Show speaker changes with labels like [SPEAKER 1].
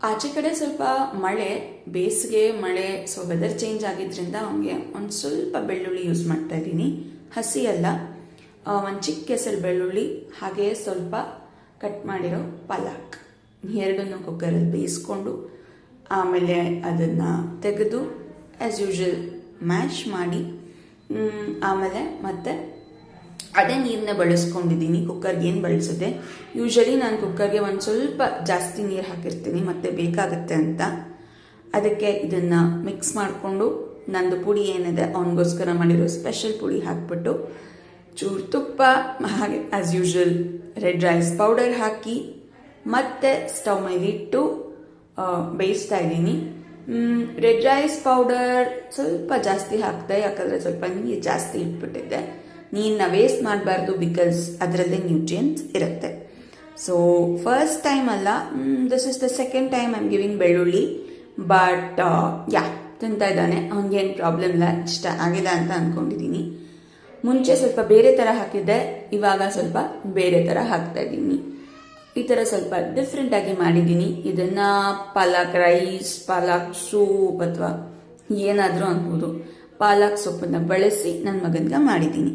[SPEAKER 1] ಆಚೆ ಕಡೆ ಸ್ವಲ್ಪ ಮಳೆ, ಬೇಸಿಗೆ ಮಳೆ, ಸೊ ವೆದರ್ ಚೇಂಜ್ ಆಗಿದ್ರಿಂದ ಅವನಿಗೆ ಒಂದು ಸ್ವಲ್ಪ ಬೆಳ್ಳುಳ್ಳಿ ಯೂಸ್ ಮಾಡ್ತಾ ಇದ್ದೀನಿ. ಹಸಿ ಅಲ್ಲ, ಒಂದು ಚಿಕ್ಕ ಕೆಸರು ಬೆಳ್ಳುಳ್ಳಿ, ಹಾಗೆ ಸ್ವಲ್ಪ ಕಟ್ ಮಾಡಿರೋ ಪಾಲಕ್, ಎರಡನ್ನೂ ಕುಕ್ಕರಲ್ಲಿ ಬೇಯಿಸ್ಕೊಂಡು ಆಮೇಲೆ ಅದನ್ನು ತೆಗೆದು ಆ್ಯಸ್ ಯೂಶುವಲ್ ಮ್ಯಾಶ್ ಮಾಡಿ ಆಮೇಲೆ ಮತ್ತೆ ಅದೇ ನೀರನ್ನ ಬಳಸ್ಕೊಂಡಿದ್ದೀನಿ. ಕುಕ್ಕರ್ಗೆ ಏನು ಬಳಸಿದೆ, ಯೂಶಲಿ ನಾನು ಕುಕ್ಕರ್ಗೆ ಒಂದು ಸ್ವಲ್ಪ ಜಾಸ್ತಿ ನೀರು ಹಾಕಿರ್ತೀನಿ ಮತ್ತೆ ಬೇಕಾಗುತ್ತೆ ಅಂತ. ಅದಕ್ಕೆ ಇದನ್ನು ಮಿಕ್ಸ್ ಮಾಡಿಕೊಂಡು ನಂದು ಪುಡಿ ಏನಿದೆ ಅವನಿಗೋಸ್ಕರ ಮಾಡಿರೋ ಸ್ಪೆಷಲ್ ಪುಡಿ ಹಾಕ್ಬಿಟ್ಟು ಚೂರು ತುಪ್ಪ, ಹಾಗೆ as usual red rice powder ಹಾಕಿ ಮತ್ತೆ ಸ್ಟವ್ ಮೇಲಿಟ್ಟು ಬೇಯಿಸ್ತಾ ಇದ್ದೀನಿ. ರೆಡ್ ರೈಸ್ ಪೌಡರ್ ಸ್ವಲ್ಪ ಜಾಸ್ತಿ ಹಾಕಿದೆ, ಯಾಕಂದರೆ ಸ್ವಲ್ಪ ನೀರು ಜಾಸ್ತಿ ಇಟ್ಬಿಟ್ಟಿದ್ದೆ. ನೀರನ್ನ ವೇಸ್ಟ್ ಮಾಡಬಾರ್ದು, ಬಿಕಾಸ್ ಅದರಲ್ಲೇ ನ್ಯೂಟ್ರಿಯೆಂಟ್ಸ್ ಇರುತ್ತೆ. ಸೊ ಫಸ್ಟ್ ಟೈಮ್ ಅಲ್ಲ, this is the second time I am giving ಬೆಳ್ಳುಳ್ಳಿ. ಬಟ್ ತಿಂತಾ ಇದ್ದಾನೆ, ಅವನಿಗೇನು ಪ್ರಾಬ್ಲಮ್ ಇಲ್ಲ, ಇಷ್ಟ ಆಗಿದೆ ಅಂತ ಅಂದ್ಕೊಂಡಿದ್ದೀನಿ. ಮುಂಚೆ ಸ್ವಲ್ಪ ಬೇರೆ ಥರ ಹಾಕಿದ್ದೆ, ಇವಾಗ ಸ್ವಲ್ಪ ಬೇರೆ ಥರ ಹಾಕ್ತಾ ಇದ್ದೀನಿ. ಈ ಥರ ಸ್ವಲ್ಪ ಡಿಫ್ರೆಂಟಾಗಿ ಮಾಡಿದ್ದೀನಿ. ಇದನ್ನು ಪಾಲಕ್ ರೈಸ್, ಪಾಲಕ್ ಸೂಪ್ ಅಥವಾ ಏನಾದರೂ ಅನ್ಬೋದು, ಪಾಲಕ್ ಸೊಪ್ಪನ್ನು ಬಳಸಿ ನನ್ನ ಮಗನಿಗೆ ಮಾಡಿದ್ದೀನಿ.